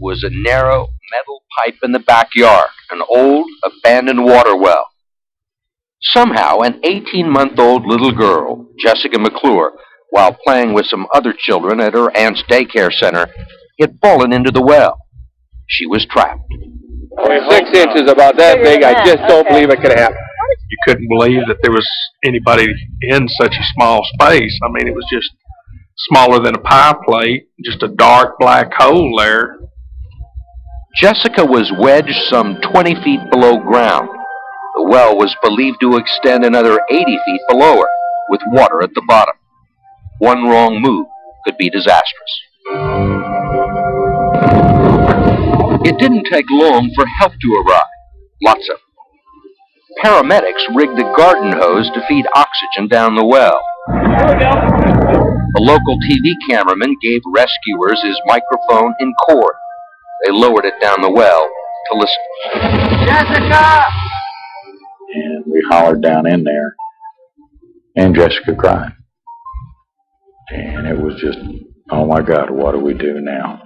Was a narrow metal pipe in the backyard, an old, abandoned water well. Somehow, an 18-month-old little girl, Jessica McClure, while playing with some other children at her aunt's daycare center, had fallen into the well. She was trapped. 6 inches, about that big. I just don't believe it could happen. You couldn't believe that there was anybody in such a small space. I mean, it was just smaller than a pie plate, just a dark black hole there. Jessica was wedged some 20 feet below ground. The well was believed to extend another 80 feet below her, with water at the bottom. One wrong move could be disastrous. It didn't take long for help to arrive. Lots of them. Paramedics rigged a garden hose to feed oxygen down the well. A local TV cameraman gave rescuers his microphone and cord. They lowered it down the well to listen. Jessica! And we hollered down in there, and Jessica cried. And it was just, oh my God, what do we do now?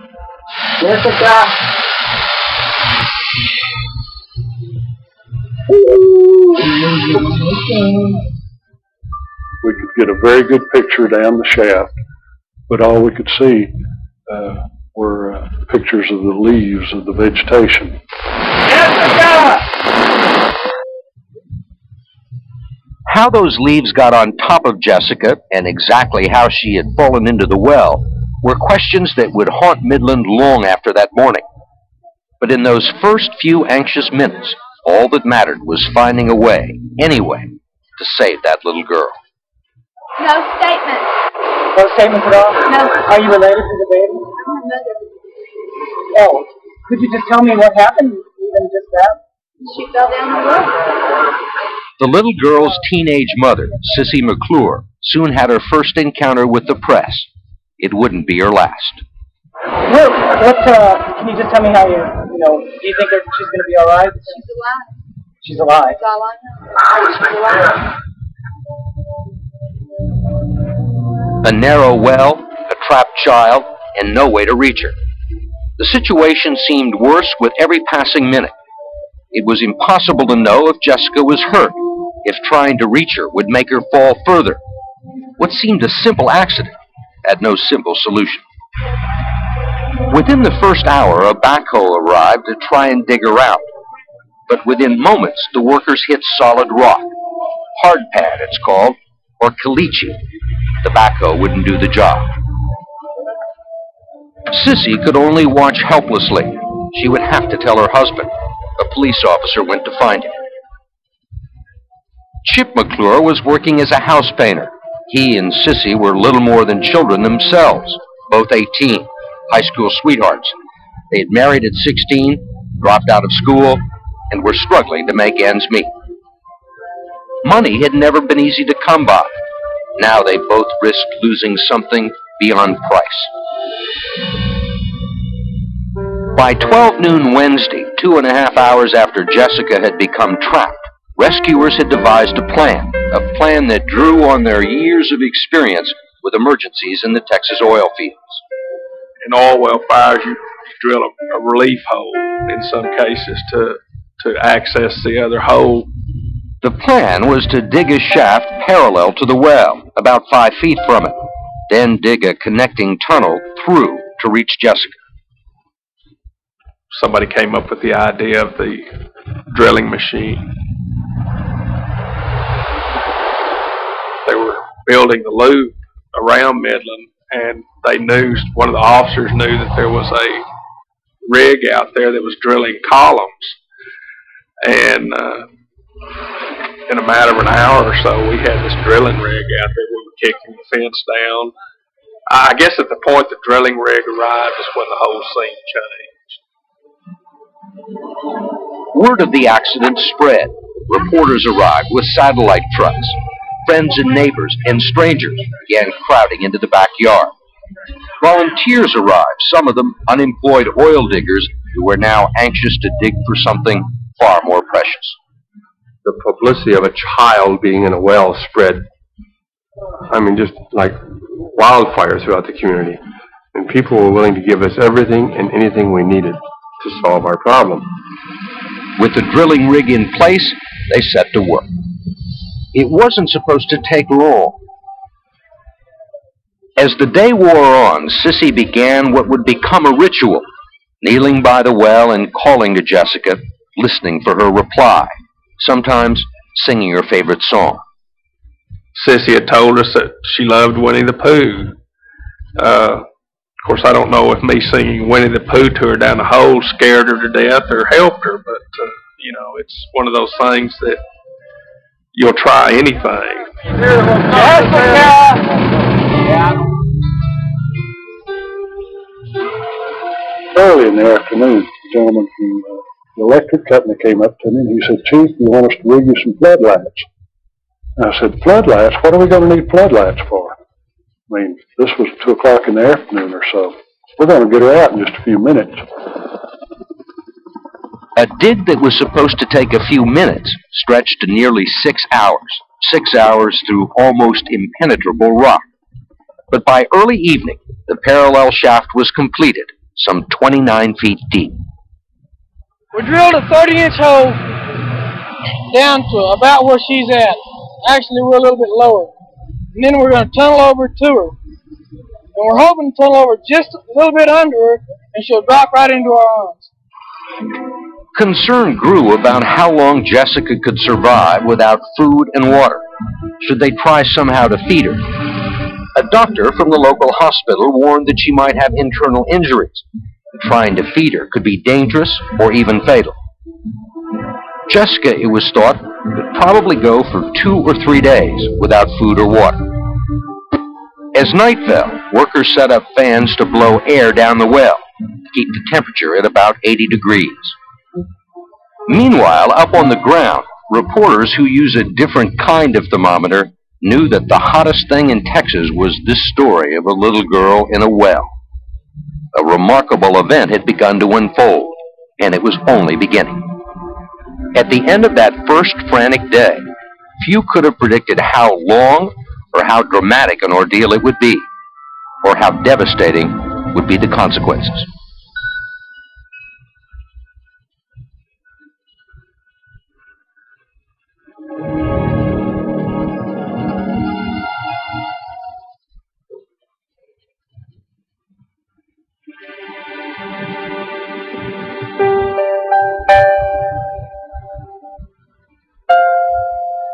Jessica! We could get a very good picture down the shaft, but all we could see were pictures of the leaves of the vegetation. Jessica! How those leaves got on top of Jessica and exactly how she had fallen into the well were questions that would haunt Midland long after that morning. But in those first few anxious minutes, all that mattered was finding a way, anyway, to save that little girl. No statement. No statements at all? No. Are you related to the baby? I'm her mother. Oh, could you just tell me what happened, even just that? She fell down the well. The little girl's teenage mother, Sissy McClure, soon had her first encounter with the press. It wouldn't be her last. Can you just tell me how do you think that she's going to be all right? She's alive. She's alive. That's all I know. She's alive. A narrow well, a trapped child, and no way to reach her. The situation seemed worse with every passing minute. It was impossible to know if Jessica was hurt, if trying to reach her would make her fall further. What seemed a simple accident had no simple solution. Within the first hour, a backhoe arrived to try and dig her out. But within moments, the workers hit solid rock. Hard pad, it's called, or caliche. The backhoe wouldn't do the job. Sissy could only watch helplessly. She would have to tell her husband. A police officer went to find him. Chip McClure was working as a house painter. He and Sissy were little more than children themselves, both 18, high school sweethearts. They had married at 16, dropped out of school, and were struggling to make ends meet. Money had never been easy to come by. Now they both risked losing something beyond price. By 12 noon Wednesday, 2.5 hours after Jessica had become trapped, rescuers had devised a plan that drew on their years of experience with emergencies in the Texas oil fields. In oil well fires, you drill a relief hole in some cases to access the other hole. The plan was to dig a shaft parallel to the well, about 5 feet from it, then dig a connecting tunnel through to reach Jessica. Somebody came up with the idea of the drilling machine. They were building the loop around Midland, and one of the officers knew that there was a rig out there that was drilling columns. And in a matter of an hour or so, we had this drilling rig out there. We were kicking the fence down. I guess at the point the drilling rig arrived is when the whole scene changed. Word of the accident spread. Reporters arrived with satellite trucks. Friends and neighbors and strangers began crowding into the backyard. Volunteers arrived, some of them unemployed oil diggers who were now anxious to dig for something far more precious. The publicity of a child being in a well spread, just like wildfire throughout the community. and people were willing to give us everything and anything we needed to solve our problem. With the drilling rig in place, they set to work. It wasn't supposed to take long. As the day wore on, Sissy began what would become a ritual, kneeling by the well and calling to Jessica, listening for her reply, sometimes singing her favorite song. Sissy had told us that she loved Winnie the Pooh. Of course, I don't know if me singing Winnie the Pooh to her down the hole scared her to death or helped her, but, you know, it's one of those things that you'll try anything. Early in the afternoon, a gentleman from the electric company came up to me and he said, "Chief, you want us to rig you some floodlights?" And I said, "Floodlights? What are we going to need floodlights for?" I mean, this was 2 o'clock in the afternoon or so. We're going to get her out in just a few minutes. A dig that was supposed to take a few minutes stretched to nearly 6 hours. 6 hours through almost impenetrable rock. But by early evening, the parallel shaft was completed, some 29 feet deep. We drilled a 30-inch hole down to about where she's at. Actually, we're a little bit lower. And then we're going to tunnel over to her. And we're hoping to tunnel over just a little bit under her, and she'll drop right into our arms. Concern grew about how long Jessica could survive without food and water. Should they try somehow to feed her? A doctor from the local hospital warned that she might have internal injuries. Trying to feed her could be dangerous or even fatal. Jessica, it was thought, would probably go for 2 or 3 days without food or water. As night fell, workers set up fans to blow air down the well to keep the temperature at about 80 degrees. Meanwhile, up on the ground, reporters who use a different kind of thermometer knew that the hottest thing in Texas was this story of a little girl in a well. A remarkable event had begun to unfold, and it was only beginning. At the end of that first frantic day, few could have predicted how long or how dramatic an ordeal it would be, or how devastating would be the consequences.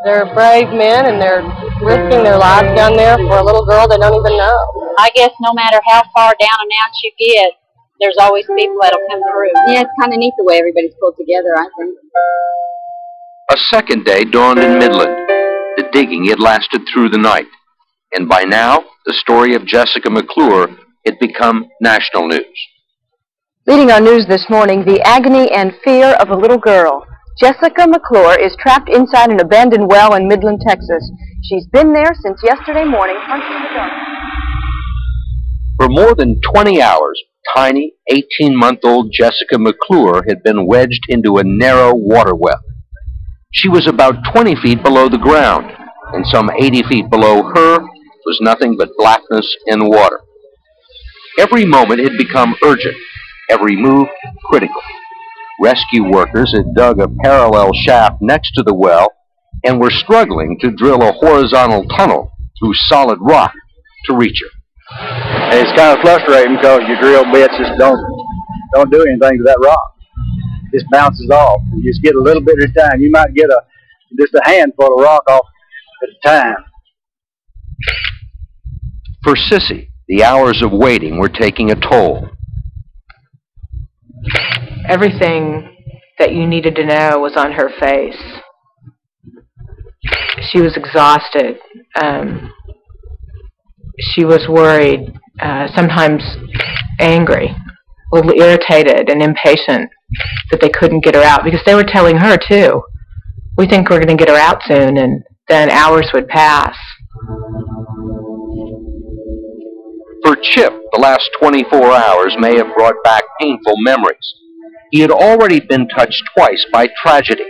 They're brave men, and they're risking their lives down there for a little girl they don't even know. I guess no matter how far down and out you get, there's always people that'll come through. Yeah, it's kind of neat the way everybody's pulled together, I think. A second day dawned in Midland. The digging had lasted through the night, and by now, the story of Jessica McClure had become national news. Leading our news this morning, the agony and fear of a little girl. Jessica McClure is trapped inside an abandoned well in Midland, Texas. She's been there since yesterday morning, hunting the dark. For more than 20 hours, tiny 18-month-old Jessica McClure had been wedged into a narrow water well. She was about 20 feet below the ground, and some 80 feet below her was nothing but blackness and water. Every moment had become urgent, every move critical. Rescue workers had dug a parallel shaft next to the well and were struggling to drill a horizontal tunnel through solid rock to reach her. And it's kind of frustrating because your drill bits just don't do anything to that rock. It just bounces off. You just get a little bit at a time. You might get just a handful of rock off at a time. For Sissy, the hours of waiting were taking a toll. Everything that you needed to know was on her face. She was exhausted. She was worried, sometimes angry, a little irritated and impatient that they couldn't get her out, because they were telling her too, "We think we're going to get her out soon," and then hours would pass. For Chip, the last 24 hours may have brought back painful memories. He had already been touched twice by tragedy.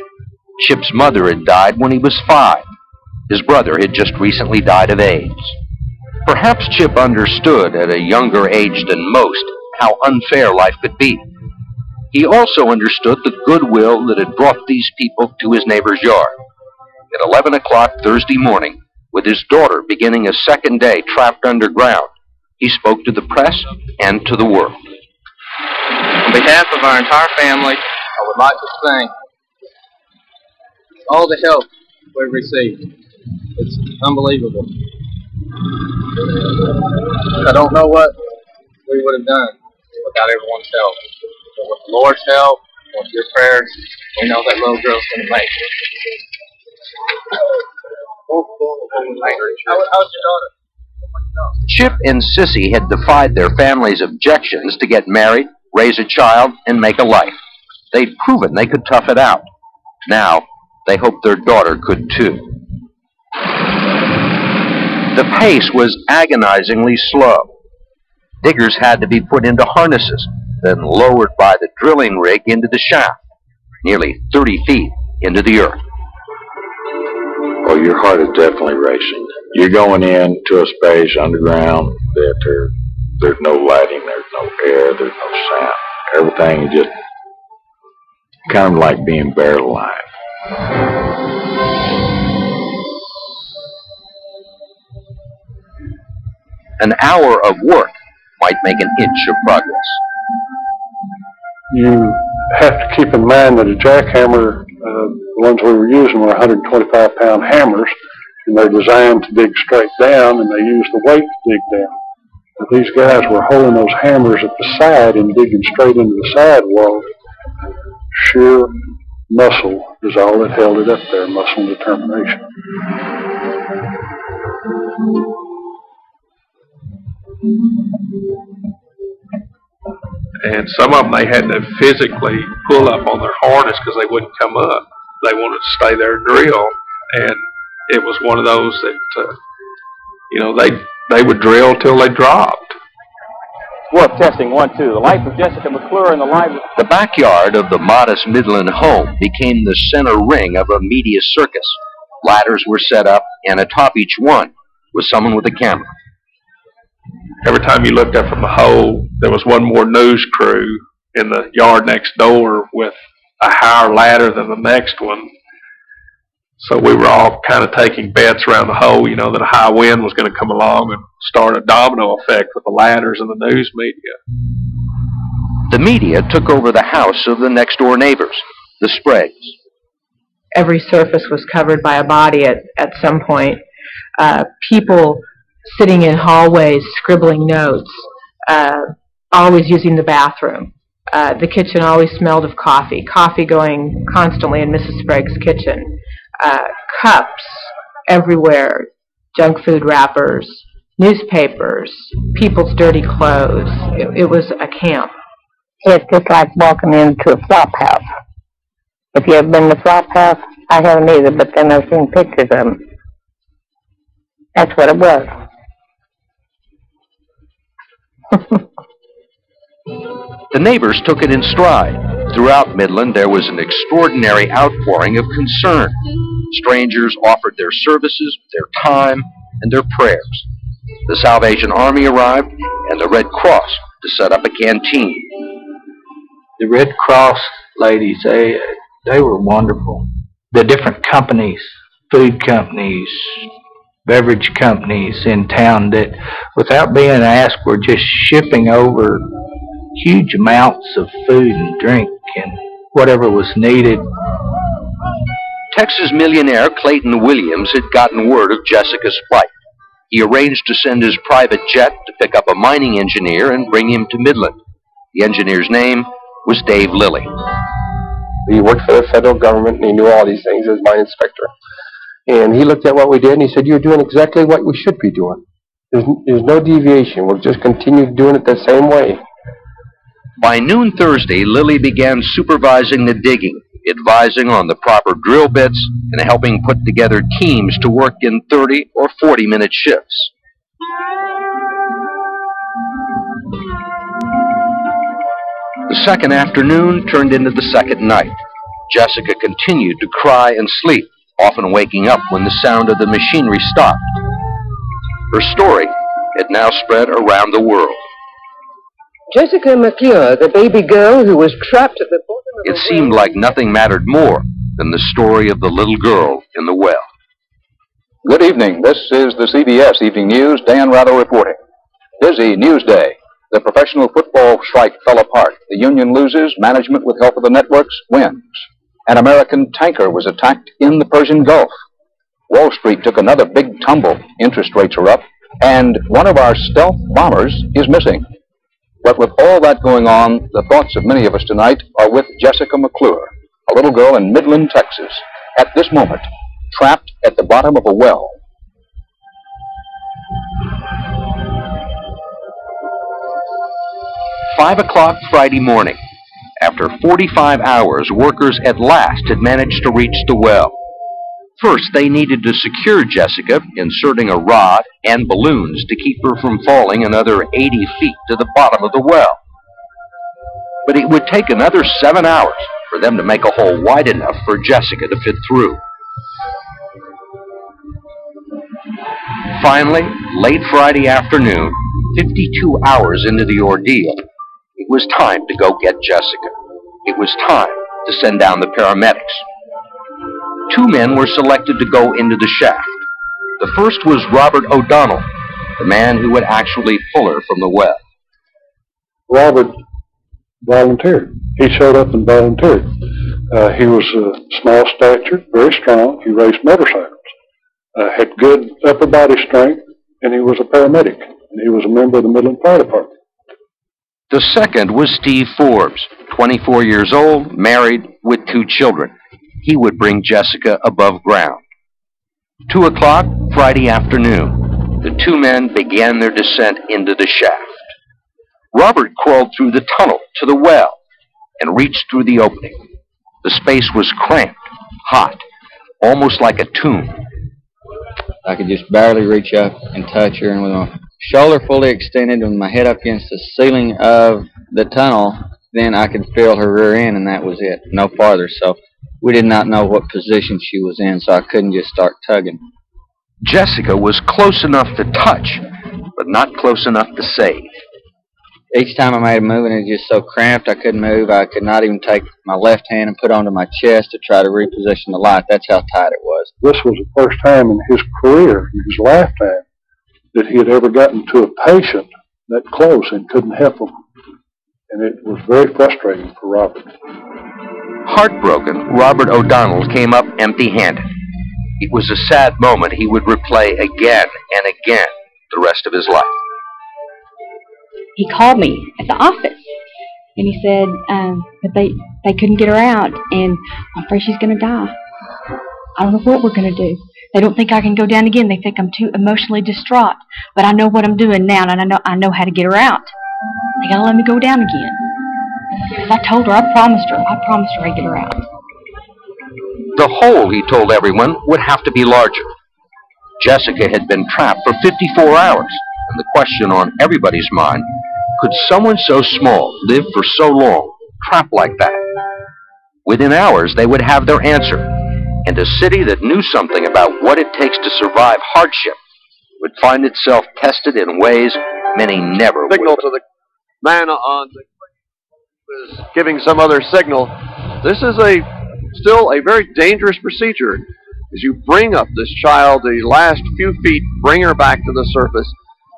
Chip's mother had died when he was 5. His brother had just recently died of AIDS. Perhaps Chip understood at a younger age than most how unfair life could be. He also understood the goodwill that had brought these people to his neighbor's yard. At 11 o'clock Thursday morning, with his daughter beginning a second day trapped underground, he spoke to the press and to the world. On behalf of our entire family, I would like to thank all the help we've received. It's unbelievable. I don't know what we would have done without everyone's help. But with the Lord's help, with your prayers, we know that little girl's going to make it. How's your daughter? Chip and Sissy had defied their family's objections to get married, raise a child, and make a life. They'd proven they could tough it out. Now, they hoped their daughter could too. The pace was agonizingly slow. Diggers had to be put into harnesses, then lowered by the drilling rig into the shaft, nearly 30 feet into the earth. Oh, your heart is definitely racing. You're going into a space underground that there's no lighting, there's no air, there's no sound. Everything is just kind of like being buried alive. An hour of work might make an inch of progress. You have to keep in mind that a jackhammer, the ones we were using were 125-pound hammers, and they're designed to dig straight down, and they use the weight to dig down. But these guys were holding those hammers at the side and digging straight into the side wall. Sheer muscle is all that held it up there, muscle and determination. And some of them, they had to physically pull up on their harness because they wouldn't come up. They wanted to stay there and drill. And it was one of those that, they would drill till they dropped. Wolf testing 1, 2. The life of Jessica McClure and the life of... The backyard of the modest Midland home became the center ring of a media circus. Ladders were set up, and atop each one was someone with a camera. Every time you looked up from the hole, there was one more news crew in the yard next door with a higher ladder than the next one. So we were all kind of taking bets around the hole, that a high wind was going to come along and start a domino effect with the ladders and the news media. The media took over the house of the next door neighbors, the Spragues. Every surface was covered by a body at some point. People sitting in hallways, scribbling notes, always using the bathroom. The kitchen always smelled of coffee going constantly in Mrs. Sprague's kitchen. Cups everywhere, junk food wrappers, newspapers, people's dirty clothes. It was a camp. It's just like walking into a flop house. If you ever been to a flop house, I haven't either, but then I've seen pictures of them. That's what it was. The neighbors took it in stride. Throughout Midland, there was an extraordinary outpouring of concern. Strangers offered their services, their time, and their prayers. The Salvation Army arrived, and the Red Cross to set up a canteen. The Red Cross ladies, they were wonderful. The different companies, food companies, beverage companies in town that, without being asked, were just shipping over huge amounts of food and drink and whatever was needed. Texas millionaire Clayton Williams had gotten word of Jessica's flight. He arranged to send his private jet to pick up a mining engineer and bring him to Midland. The engineer's name was Dave Lilly. He worked for the federal government and he knew all these things as mine inspector. And he looked at what we did and he said, "You're doing exactly what we should be doing. There's no deviation. We'll just continue doing it the same way." By noon Thursday, Lilly began supervising the digging, advising on the proper drill bits, and helping put together teams to work in 30 or 40-minute shifts. The second afternoon turned into the second night. Jessica continued to cry and sleep, often waking up when the sound of the machinery stopped. Her story had now spread around the world. Jessica McClure, the baby girl who was trapped at the bottom of It seemed like nothing mattered more than the story of the little girl in the well. Good evening. This is the CBS Evening News. Dan Rather reporting. Busy news day. The professional football strike fell apart. The union loses. Management, with help of the networks, wins. An American tanker was attacked in the Persian Gulf. Wall Street took another big tumble. Interest rates are up. And one of our stealth bombers is missing. But with all that going on, the thoughts of many of us tonight are with Jessica McClure, a little girl in Midland, Texas, at this moment, trapped at the bottom of a well. "5 o'clock Friday morning. After 45 hours, workers at last had managed to reach the well. First, they needed to secure Jessica, inserting a rod and balloons to keep her from falling another 80 feet to the bottom of the well. But it would take another 7 hours for them to make a hole wide enough for Jessica to fit through. Finally, late Friday afternoon, 52 hours into the ordeal, it was time to go get Jessica. It was time to send down the paramedics. 2 men were selected to go into the shaft. The first was Robert O'Donnell, the man who would actually pull her from the well. Robert volunteered. He showed up and volunteered. He was small statured, very strong. He raced motorcycles, had good upper body strength, and he was a paramedic. And he was a member of the Midland Fire Department. The second was Steve Forbes, 24 years old, married, with 2 children. He would bring Jessica above ground. 2 o'clock Friday afternoon, the 2 men began their descent into the shaft. Robert crawled through the tunnel to the well and reached through the opening. The space was cramped, hot, almost like a tomb. I could just barely reach up and touch her, and with my shoulder fully extended and my head up against the ceiling of the tunnel, then I could feel her rear end, and that was it, no farther. So we did not know what position she was in, so I couldn't just start tugging. Jessica was close enough to touch, but not close enough to save. Each time I made a move, and it was just so cramped I couldn't move. I could not even take my left hand and put it onto my chest to try to reposition the light. That's how tight it was. This was the first time in his career, in his lifetime, that he had ever gotten to a patient that close and couldn't help him. And it was very frustrating for Robert. Heartbroken, Robert O'Donnell came up empty-handed. It was a sad moment he would replay again and again the rest of his life. He called me at the office, and he said that they couldn't get her out, and I'm afraid she's going to die. I don't know what we're going to do. They don't think I can go down again. They think I'm too emotionally distraught. But I know what I'm doing now, and I know how to get her out. They got to let me go down again. Because I told her, I promised her I'd get her out. The hole, he told everyone, would have to be larger. Jessica had been trapped for 54 hours, and the question on everybody's mind, could someone so small live for so long, trapped like that? Within hours, they would have their answer, and a city that knew something about what it takes to survive hardship would find itself tested in ways many never Signal would. to the man on the is giving some other signal. This is still a very dangerous procedure. As you bring up this child the last few feet, bring her back to the surface.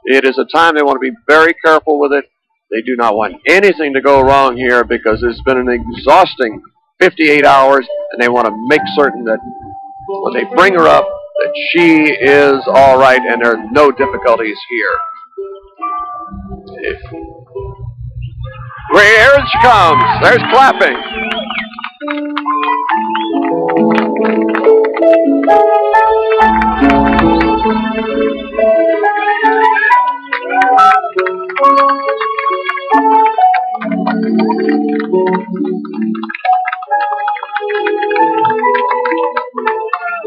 It is a time they want to be very careful with it. They do not want anything to go wrong here because it's been an exhausting 58 hours, and they want to make certain that when they bring her up, that she is all right and there are no difficulties here. Here she comes. There's clapping.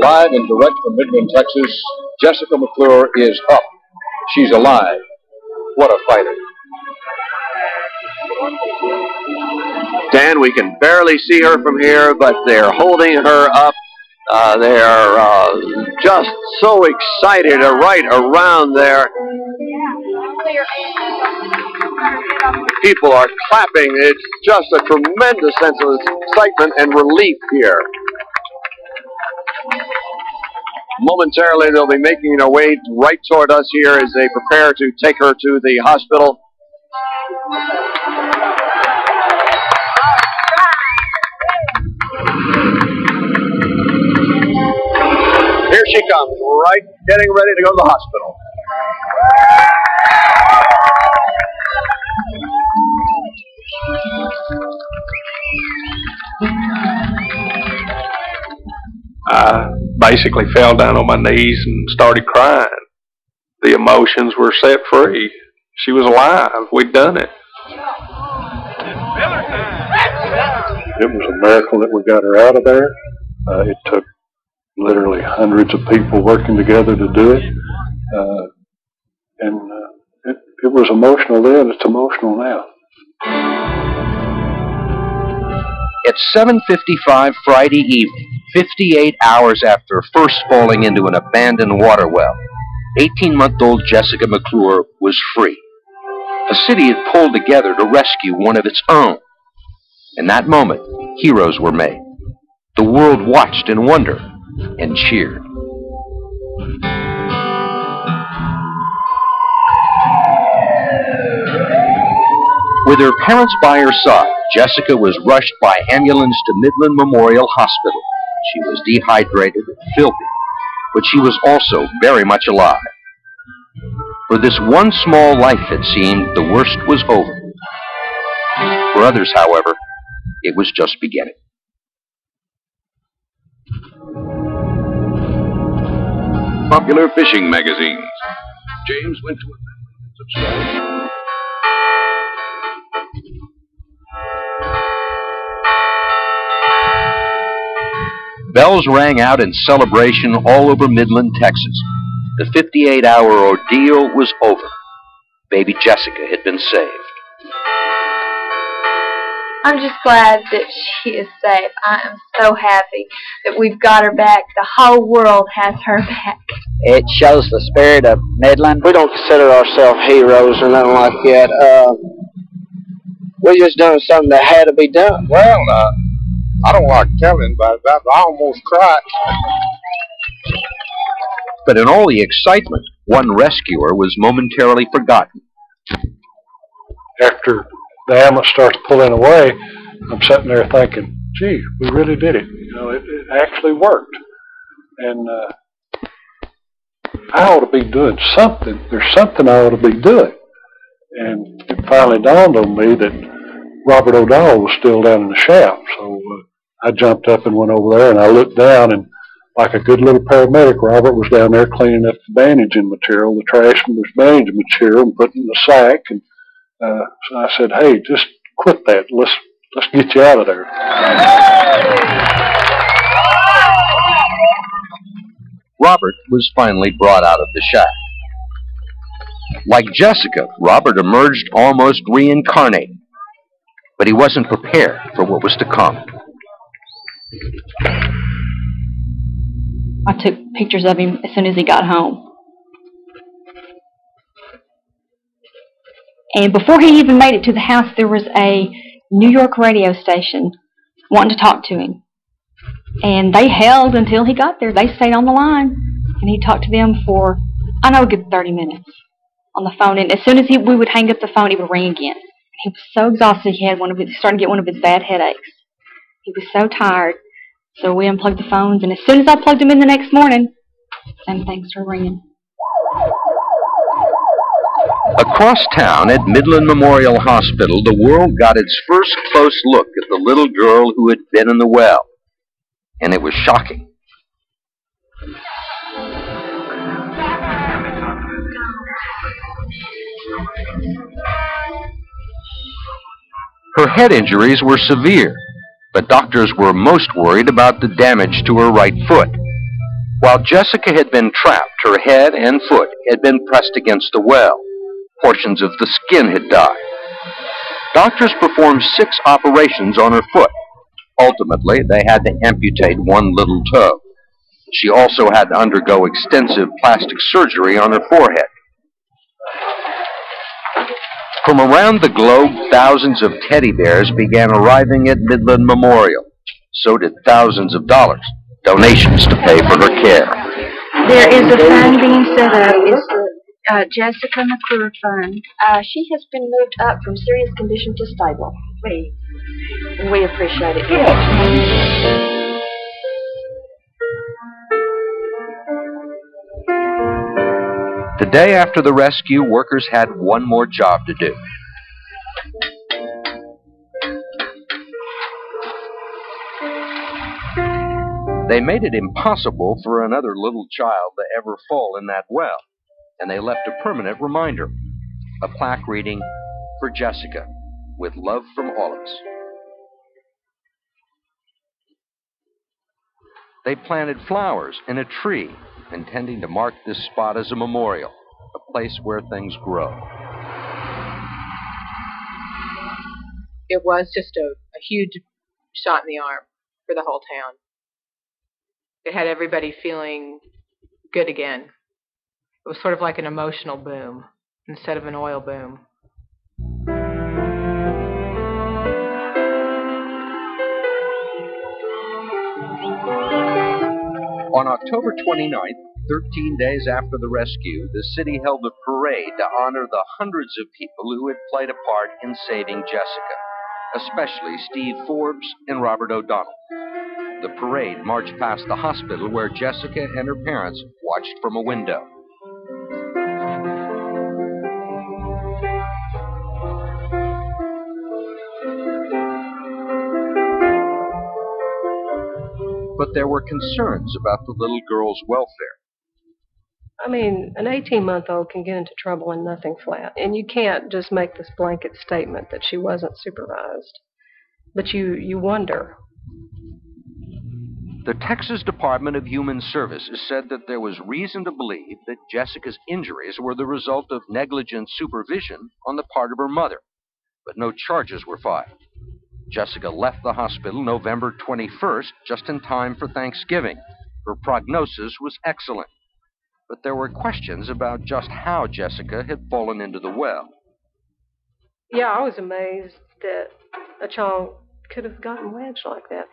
Live and direct from Midland, Texas, Jessica McClure is up. She's alive. What a fighter. Dan, we can barely see her from here, but they're holding her up. They're just so excited right around there. People are clapping. It's just a tremendous sense of excitement and relief here. Momentarily, they'll be making their way right toward us here as they prepare to take her to the hospital. Here she comes, right, getting ready to go to the hospital. I basically fell down on my knees and started crying. The emotions were set free. She was alive. We'd done it. It was a miracle that we got her out of there. It took literally hundreds of people working together to do it. It was emotional then, it's emotional now. At 7:55 Friday evening, 58 hours after first falling into an abandoned water well, 18-month-old Jessica McClure was free. A city had pulled together to rescue one of its own. In that moment, heroes were made. The world watched in wonder and cheered. With her parents by her side, Jessica was rushed by ambulance to Midland Memorial Hospital. She was dehydrated and filthy, but she was also very much alive. For this one small life, it seemed, the worst was over. For others, however, it was just beginning. Popular fishing magazines. James went to a subscribe. Bells rang out in celebration all over Midland, Texas. The 58-hour ordeal was over. Baby Jessica had been saved. I'm just glad that she is safe. I am so happy that we've got her back. The whole world has her back. It shows the spirit of Midland. We don't consider ourselves heroes or nothing like that. We're just doing something that had to be done. Well, I don't like telling about that, but I almost cried. But in all the excitement, one rescuer was momentarily forgotten. After the ambulance starts pulling away, I'm sitting there thinking, gee, we really did it. You know, it actually worked. And I ought to be doing something. There's something I ought to be doing. And it finally dawned on me that Robert O'Donnell was still down in the shaft. So I jumped up and went over there, and I looked down, and like a good little paramedic, Robert was down there cleaning up the bandaging material, the trash from this bandaging material, and putting it in the sack. And so I said, hey, just quit that. Let's get you out of there. Robert was finally brought out of the shack. Like Jessica, Robert emerged almost reincarnated, but he wasn't prepared for what was to come. I took pictures of him as soon as he got home. And before he even made it to the house, there was a New York radio station wanting to talk to him. And they held until he got there. They stayed on the line. And he talked to them for, I know, a good 30 minutes on the phone. And as soon as we would hang up the phone, he would ring again. He was so exhausted, he started to get one of his bad headaches. He was so tired. So we unplugged the phones, and as soon as I plugged them in the next morning, same thing started ringing. Across town at Midland Memorial Hospital, the world got its first close look at the little girl who had been in the well. And it was shocking. Her head injuries were severe, but doctors were most worried about the damage to her right foot. While Jessica had been trapped, her head and foot had been pressed against the well. Portions of the skin had died. Doctors performed 6 operations on her foot. Ultimately, they had to amputate one little toe. She also had to undergo extensive plastic surgery on her forehead. From around the globe, thousands of teddy bears began arriving at Midland Memorial. So did thousands of dollars, donations to pay for her care. There is a fund being set up. It's the Jessica McClure Fund. She has been moved up from serious condition to stable. We appreciate it. The day after the rescue, workers had one more job to do. They made it impossible for another little child to ever fall in that well, and they left a permanent reminder, a plaque reading, "For Jessica, with love from all of us." They planted flowers and a tree, intending to mark this spot as a memorial, a place where things grow. It was just a huge shot in the arm for the whole town. It had everybody feeling good again. It was sort of like an emotional boom instead of an oil boom. On October 29th, 13 days after the rescue, the city held a parade to honor the hundreds of people who had played a part in saving Jessica, especially Steve Forbes and Robert O'Donnell. The parade marched past the hospital where Jessica and her parents watched from a window. But there were concerns about the little girl's welfare. I mean, an 18-month-old can get into trouble in nothing flat, and you can't just make this blanket statement that she wasn't supervised. But you wonder. The Texas Department of Human Services said that there was reason to believe that Jessica's injuries were the result of negligent supervision on the part of her mother, but no charges were filed. Jessica left the hospital November 21st, just in time for Thanksgiving. Her prognosis was excellent, but there were questions about just how Jessica had fallen into the well. Yeah, I was amazed that a child could have gotten wedged like that.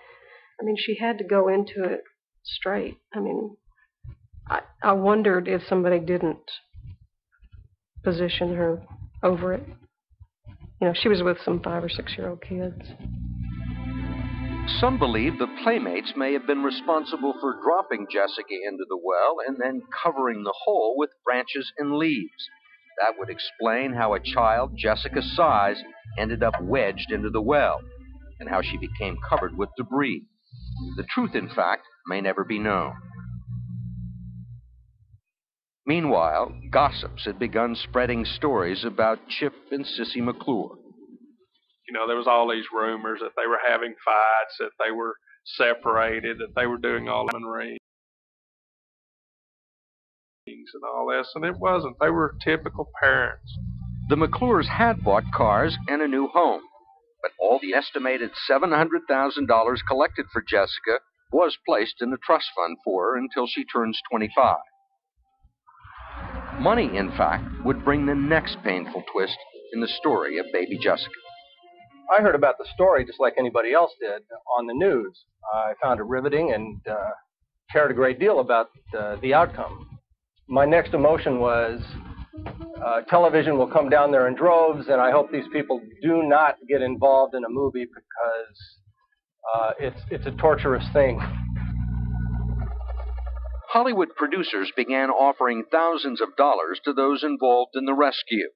I mean, she had to go into it straight. I mean, I wondered if somebody didn't position her over it. You know, she was with some 5 or 6-year-old kids. Some believe the playmates may have been responsible for dropping Jessica into the well and then covering the hole with branches and leaves. That would explain how a child Jessica's size ended up wedged into the well, and how she became covered with debris. The truth, in fact, may never be known. Meanwhile, gossips had begun spreading stories about Chip and Sissy McClure. You know, there was all these rumors that they were having fights, that they were separated, that they were doing all rings and all this, and it wasn't. They were typical parents. The McClures had bought cars and a new home, but all the estimated $700,000 collected for Jessica was placed in the trust fund for her until she turns 25. Money, in fact, would bring the next painful twist in the story of baby Jessica. I heard about the story just like anybody else did on the news. I found it riveting and cared a great deal about the outcome. My next emotion was television will come down there in droves, and I hope these people do not get involved in a movie because it's a torturous thing. Hollywood producers began offering thousands of dollars to those involved in the rescue.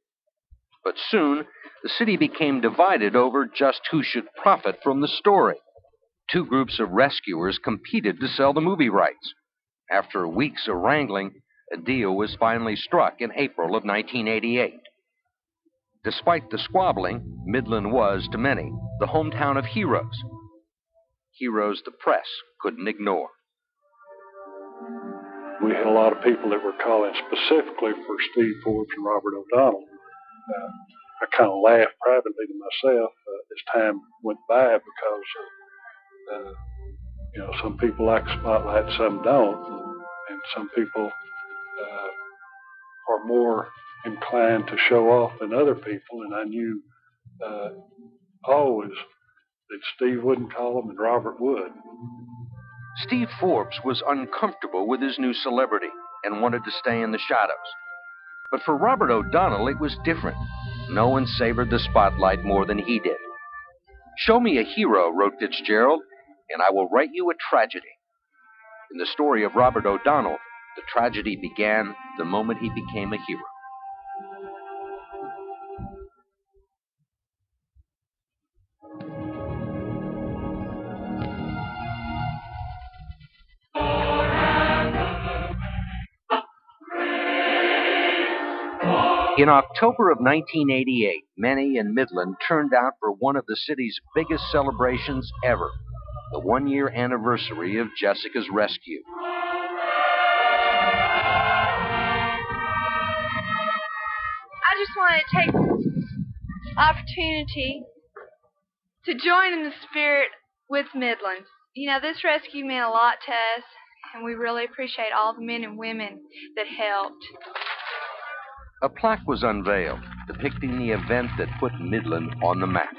But soon, the city became divided over just who should profit from the story. Two groups of rescuers competed to sell the movie rights. After weeks of wrangling, a deal was finally struck in April of 1988. Despite the squabbling, Midland was, to many, the hometown of heroes. Heroes the press couldn't ignore. We had a lot of people that were calling specifically for Steve Forbes and Robert O'Donnell. I kind of laughed privately to myself as time went by because, you know, some people like the spotlight, some don't. And some people are more inclined to show off than other people, and I knew always that Steve wouldn't call him and Robert would. Steve Forbes was uncomfortable with his new celebrity and wanted to stay in the shadows. But for Robert O'Donnell, it was different. No one savored the spotlight more than he did. "Show me a hero," wrote Fitzgerald, "and I will write you a tragedy." In the story of Robert O'Donnell, the tragedy began the moment he became a hero. In October of 1988, many in Midland turned out for one of the city's biggest celebrations ever, the one-year anniversary of Jessica's rescue. I just want to take this opportunity to join in the spirit with Midland. You know, this rescue meant a lot to us, and we really appreciate all the men and women that helped. A plaque was unveiled depicting the event that put Midland on the map.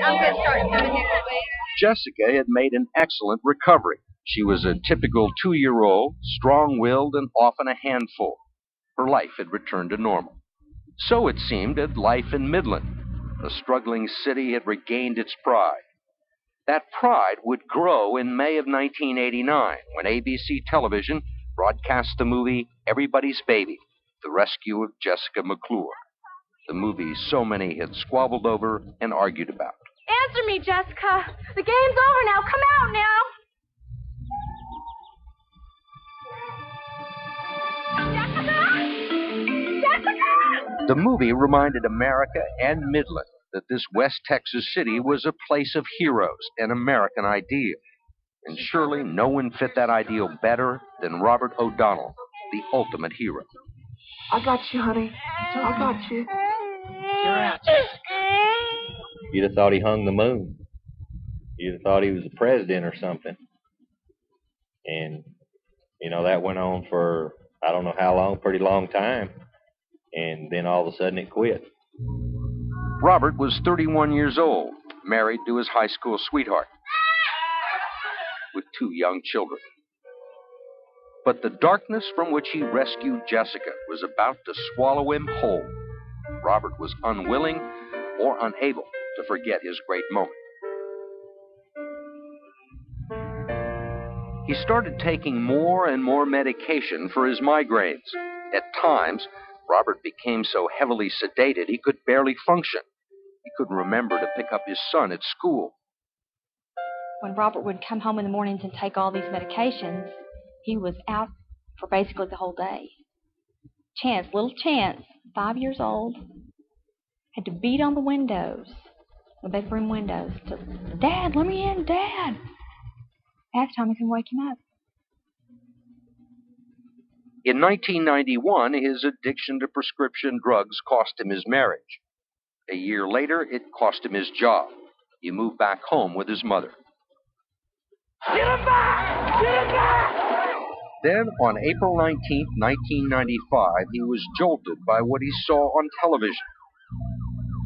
I'm going to start coming next week. Jessica had made an excellent recovery. She was a typical 2-year-old, strong-willed and often a handful. Her life had returned to normal. So it seemed had life in Midland. The struggling city had regained its pride. That pride would grow in May of 1989 when ABC Television broadcast the movie Everybody's Baby, The Rescue of Jessica McClure. The movie so many had squabbled over and argued about. Answer me, Jessica. The game's over now. Come out now. Jessica! The movie reminded America and Midland that this West Texas city was a place of heroes, an American ideal. And surely no one fit that ideal better than Robert O'Donnell, the ultimate hero. I got you, honey. I got you. You're out. You'd have thought he hung the moon. You'd have thought he was the president or something. And, you know, that went on for, I don't know how long, pretty long time. And then all of a sudden it quit. Robert was 31 years old, married to his high school sweetheart, with 2 young children. But the darkness from which he rescued Jessica was about to swallow him whole. Robert was unwilling or unable to forget his great moment. He started taking more and more medication for his migraines. At times, Robert became so heavily sedated he could barely function. He couldn't remember to pick up his son at school. When Robert would come home in the mornings and take all these medications, he was out for basically the whole day. Little Chance, 5 years old, had to beat on the windows, the bedroom windows, to, "Dad, let me in, Dad." Half the time he couldn't wake him up. In 1991, his addiction to prescription drugs cost him his marriage. A year later, it cost him his job. He moved back home with his mother. Get him back! Get him back! Then, on April 19, 1995, he was jolted by what he saw on television.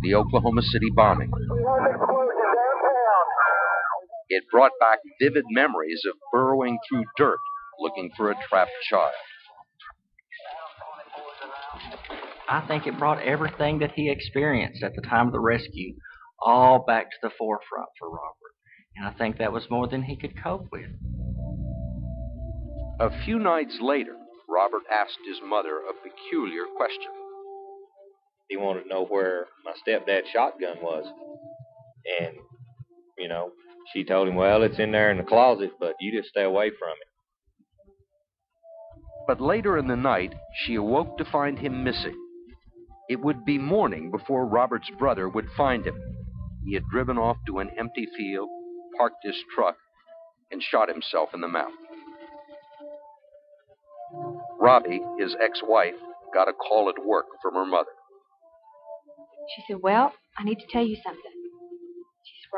The Oklahoma City bombing. It brought back vivid memories of burrowing through dirt looking for a trapped child. I think it brought everything that he experienced at the time of the rescue all back to the forefront for Robert. And I think that was more than he could cope with. A few nights later, Robert asked his mother a peculiar question. He wanted to know where my stepdad's shotgun was. And, you know, she told him, well, it's in there in the closet, but you just stay away from it. But later in the night, she awoke to find him missing. It would be morning before Robert's brother would find him. He had driven off to an empty field, parked his truck, and shot himself in the mouth. Robbie, his ex-wife, got a call at work from her mother. She said, "Well, I need to tell you something." She said,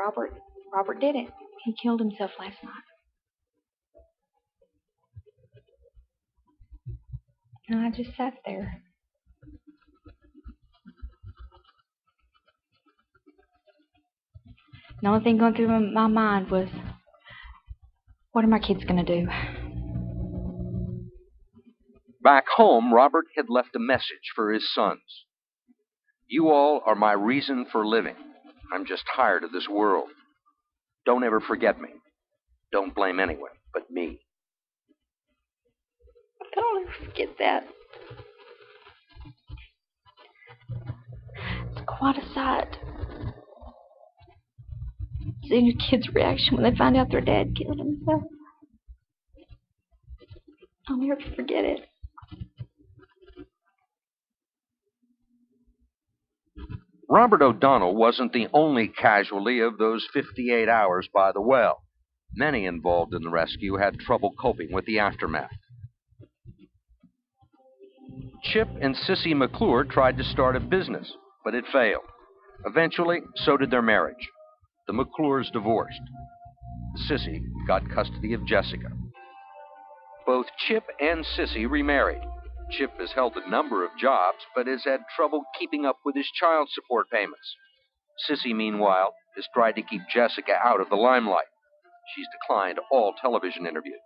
Robert did it. He killed himself last night. And I just sat there. The only thing going through my mind was, what are my kids going to do? Back home, Robert had left a message for his sons. You all are my reason for living. I'm just tired of this world. Don't ever forget me. Don't blame anyone but me. I don't ever forget that. It's quite a sight. Seeing your kids' reaction when they find out their dad killed himself. I'll never forget it. Robert O'Donnell wasn't the only casualty of those 58 hours by the well. Many involved in the rescue had trouble coping with the aftermath. Chip and Sissy McClure tried to start a business, but it failed. Eventually, so did their marriage. The McClures divorced. Sissy got custody of Jessica. Both Chip and Sissy remarried. Chip has held a number of jobs, but has had trouble keeping up with his child support payments. Sissy, meanwhile, has tried to keep Jessica out of the limelight. She's declined all television interviews.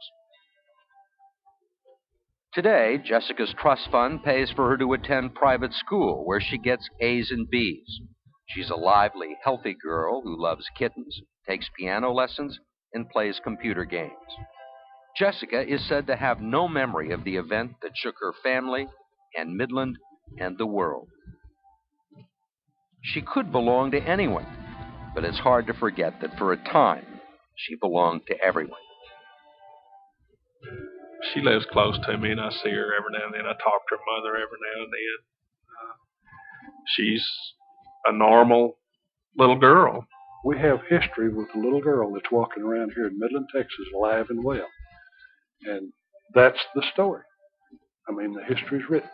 Today, Jessica's trust fund pays for her to attend private school, where she gets A's and B's. She's a lively, healthy girl who loves kittens, takes piano lessons, and plays computer games. Jessica is said to have no memory of the event that shook her family and Midland and the world. She could belong to anyone, but it's hard to forget that for a time, she belonged to everyone. She lives close to me, and I see her every now and then. I talk to her mother every now and then. She's a normal little girl. We have history with a little girl that's walking around here in Midland, Texas, alive and well. And that's the story. I mean, the history's written.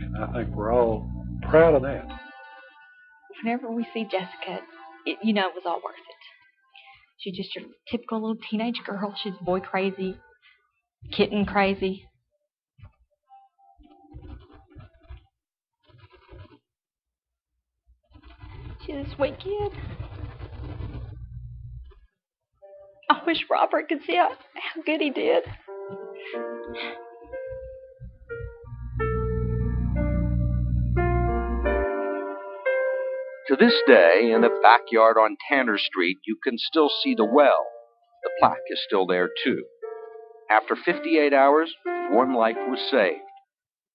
And I think we're all proud of that. Whenever we see Jessica, it was all worth it. She's just your typical little teenage girl. She's boy crazy, kitten crazy. She's a sweet kid. I wish Robert could see how good he did. To this day, in a backyard on Tanner Street, you can still see the well. The plaque is still there, too. After 58 hours, one life was saved.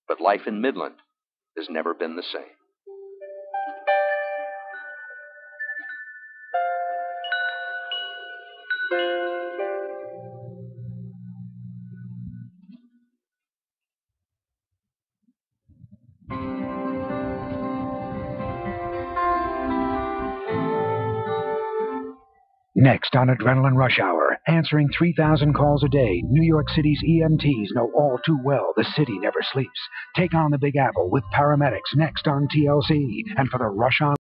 But life in Midland has never been the same. Next on Adrenaline Rush Hour, answering 3,000 calls a day, New York City's EMTs know all too well the city never sleeps. Take on the Big Apple with paramedics next on TLC. And for the Rush On